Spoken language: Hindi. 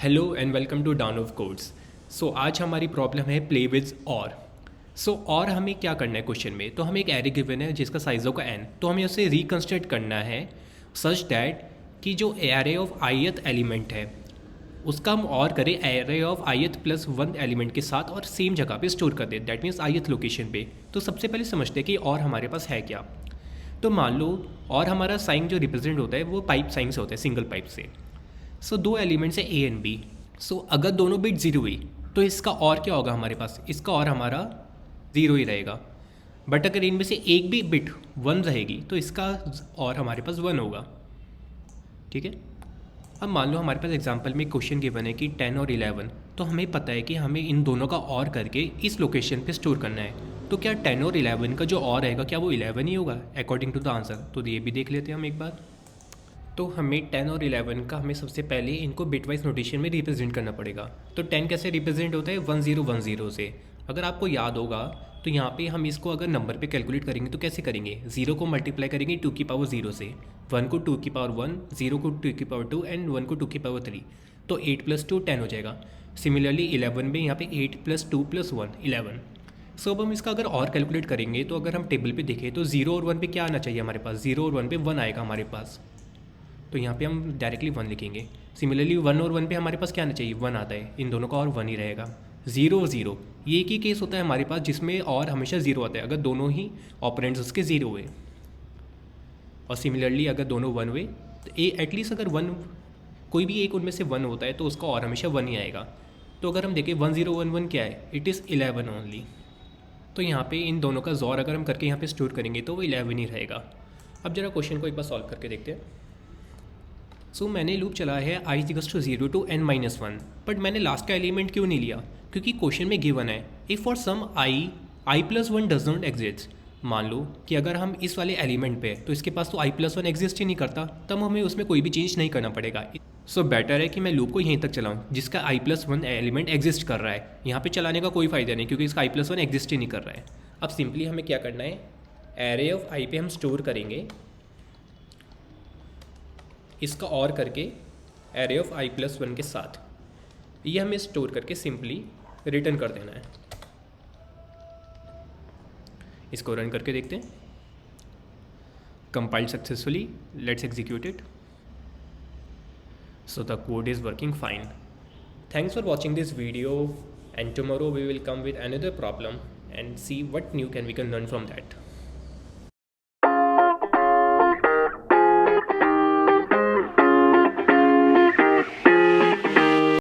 Hello and welcome to Dawn of Codes. So आज हमारी प्रॉब्लम है प्ले विद और। और हमें क्या करना है क्वेश्चन में, तो हमें एक एरे गिवन है जिसका साइज होगा n, तो हमें उसे रिकंस्ट्रक्ट करना है सच दैट कि जो एरे ऑफ ith एलिमेंट है उसका हम और करें array of ith plus 1 element के साथ और सेम जगह पे स्टोर कर दे, दैट मीन्स ith लोकेशन पे। तो सबसे पहले समझते हैं कि और हमारे पास है क्या। तो मान लो और हमारा साइन जो रिप्रेजेंट होता है वो पाइप साइन से होता है, सिंगल पाइप से। दो एलिमेंट्स है ए एंड बी। अगर दोनों बिट जीरो हुई तो इसका और क्या होगा हमारे पास, इसका और हमारा ज़ीरो ही रहेगा। बट अगर इनमें से एक भी बिट वन रहेगी तो इसका और हमारे पास वन होगा। ठीक है। अब मान लो हमारे पास एग्जांपल में क्वेश्चन गिवन है कि 10 और 11, तो हमें पता है कि हमें इन दोनों का और करके इस लोकेशन पे स्टोर करना है। तो क्या 10 और 11 का जो और रहेगा क्या वो 11 ही होगा अकॉर्डिंग टू द आंसर। तो ये भी देख लेते हैं हम एक बार। तो हमें 10 और 11 का हमें सबसे पहले इनको बिटवाइज नोटेशन में रिप्रेजेंट करना पड़ेगा। तो 10 कैसे रिप्रेजेंट होता है 1010 से। अगर आपको याद होगा तो यहाँ पे हम इसको अगर नंबर पे कैलकुलेट करेंगे तो कैसे करेंगे, 0 को मल्टीप्लाई करेंगे 2 की पावर 0 से, 1 को 2 की पावर 1, 0 को 2 की पावर 2 एंड 1 को 2 की पावर 3। तो 8 + 2 10 हो जाएगा। सिमिलरली 11 में यहाँ पे 8 + 2 + 1 11। अब हम इसका अगर और कैलकुलेट करेंगे तो अगर हम टेबल पे देखें तो 0 और 1 पे क्या आना चाहिए हमारे पास, 0 और 1 पे 1 आएगा हमारे पास। तो यहाँ पे हम डायरेक्टली 1 लिखेंगे। सिमिलरली 1 और 1 पे हमारे पास क्या आना चाहिए, 1 आता है, इन दोनों का और 1 ही रहेगा। 0 और 0 ये एक ही केस होता है हमारे पास जिसमें और हमेशा 0 आता है, अगर दोनों ही ऑपरेंड्स उसके 0 हुए। और सिमिलरली अगर दोनों 1 हुए तो एटलीस्ट अगर 1 कोई भी एक उनमें से 1 होता है तो उसका और हमेशा 1 ही आएगा। तो अगर हम देखें 1011 क्या है, इट इज़ 11 ओनली। तो यहाँ पे इन दोनों का जोर अगर हम करके यहाँ पे स्टोर करेंगे तो वो 11 ही रहेगा। अब जरा क्वेश्चन को एक बार सॉल्व करके देखते हैं। मैंने लूप चला है i = 0 to n-1, बट मैंने लास्ट का एलिमेंट क्यों नहीं लिया, क्योंकि क्वेश्चन में गिवन है if for some i + 1 does not exist. मान लो कि अगर हम इस वाले एलिमेंट पे तो इसके पास तो i + 1 एग्जिस्ट ही नहीं करता, तब हमें उसमें कोई भी चेंज नहीं करना पड़ेगा। बेटर है कि मैं लूप को यहीं तक चलाऊँ जिसका i + 1 एलिमेंट एग्जिस्ट कर रहा है। यहाँ पे चलाने का कोई फ़ायदा नहीं क्योंकि इसका i + 1 एग्जिस्ट ही नहीं कर रहा है। अब सिंपली हमें क्या करना है, एरे ऑफ i पे हम स्टोर करेंगे इसका और करके एरे ऑफ i + 1 के साथ, ये हमें स्टोर करके सिंपली रिटर्न कर देना है। इसको रन करके देखते हैं। Compiled successfully, let's execute it. The code is working fine. Thanks for watching this video and tomorrow we will come with another problem and see what new can we can learn from that.